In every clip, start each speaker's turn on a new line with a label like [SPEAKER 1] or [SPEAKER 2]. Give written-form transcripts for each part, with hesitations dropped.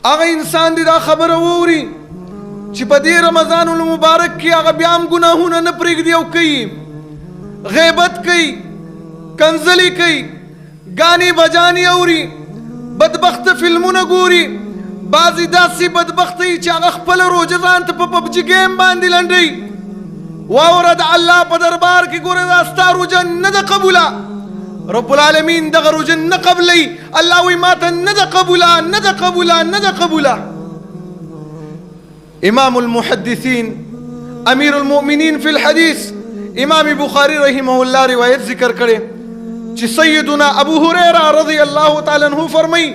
[SPEAKER 1] هغه انسان دی دا خبره ووري چې په دې رمضان المبارک کې هغه بیا هم ګناهونه نه پرېږدي او کوي، غیبت کوي، کنځلې کوي، ګانې بجانې اوري، بدبخته فلمونه ګوري. بعضې داسې بدبخته وي چې هغه خپله روژه ځان ته په پبجي ګیم باندې لنډوي. واوره د الله په دربار کې ګوره دا ستا روژه نه ده قبوله. رب العالمین دغه روژه نه قبلوي. الله وایي ما ته نه ده قبوله، نه ده قبوله، نه ده قبوله. امام المحدثین امیر المؤمنین فی الحدیث امام بخاری رحمه الله روایت ذکر کړي چې سیدنا ابو هریره رضی الله تعالی عنہ فرمایي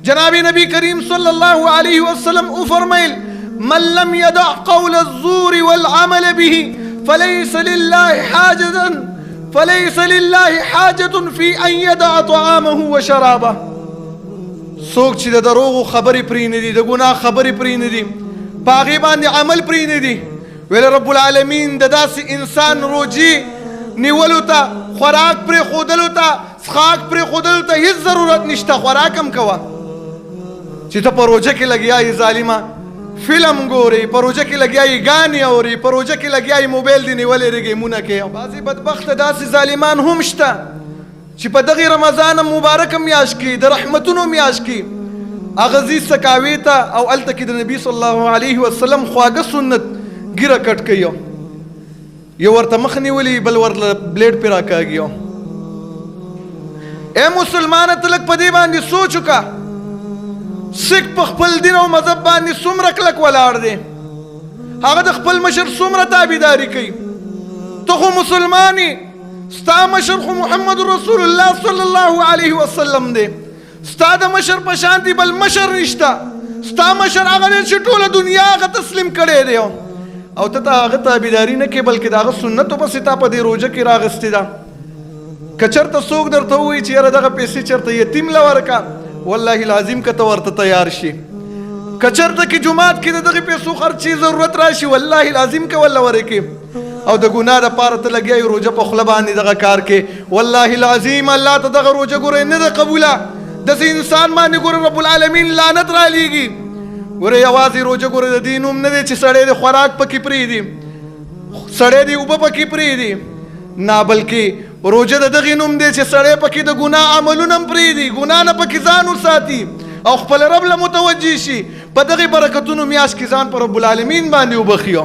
[SPEAKER 1] جناب نبی کریم صلی الله علیه وسلم او فرمایل من لم يدع قول الزور والعمل به فليس لله حاجة في ان يدع طعامه وشرابه. څوک چې د دروغو خبرې پرې نه دي، د ګناه خبرې پرې نه دي، په هغې باندې عمل پرې نه دي، ویل رب العالمین د داسې انسان روجي نیولو ته، خوراک پرېښودلو ته، څښاک پرېښودلو ته هېڅ ضرورت نشته. خوراک هم کوه چې ته په روژه کې لګیا یې ظالمه، فلم ګورې، په روژه کې لګیا یې ګانې اورې، په روژه کې لګیا یې موبایل دې نیولی ګیمونه کوي. بعضې بدبخته داسې ظالمان هم شته چې په دغې رمضان مبارکه میاشت کې د رحمتونو میاشت کې هغه ځي سکاوي ته او هلته کې د نبي صلی الله علیه وسلم خواږه سنت ګیره کټ کوي، یو ورته مخ نیولي بل ورته بلیډ پې راکاږي. اے مسلمانه ته لږ په دې باندې سوچ وکړه، سکھ په خپل دین او مذهب باندې څومره کلک ولاړ دی، هغه د خپل مشر څومره تابعداري کوي. ته خو مسلمان یې، ستا مشر خو محمد رسول الله صلی الله علیه وسلم دی، ستا د مشر په شان دی بل مشر نشته. ستا مشر هغه دی چې ټوله دنیا هغه تسلیم کړی دی او ته هغه تابعداري نه کوې بلکې د هغه سنتو پسې تا په دې روژه کې راغستې ده. که چېرته څوک درته ووایي چې یاره دغه پیسې چېرته یتیم له ورکړه، والله العظیم که ته ورته تیار شي. که چېرته کې جومات کې د دغې پیسو خرچې ضرورت راشي، والله العظیم که ورله ورکړې او د ګناه دپاره ته لګیا یې روژه په خوله باندې دغه کار کې، والله العظیم الله ته دغه روژه ګوره نه ده قبوله. داسې انسان باندې ګوره رب العالمین لعنت رالیږي. ګوره یوازې روژه ګوره د دې نوم نه دی چې سړی د خوراک پکې پرېږدي، سړی د اوبه پکې پرېږدي، نه بلکې روژه د دغې نوم دی چې سړی پکې د ګناه عملونه هم پرېږدي، ګناه نه پکې ځان وساتي او خپل رب له متوجه شي. په دغې برکتونو میاشت کې ځان په رب العالمین باندې وبخي.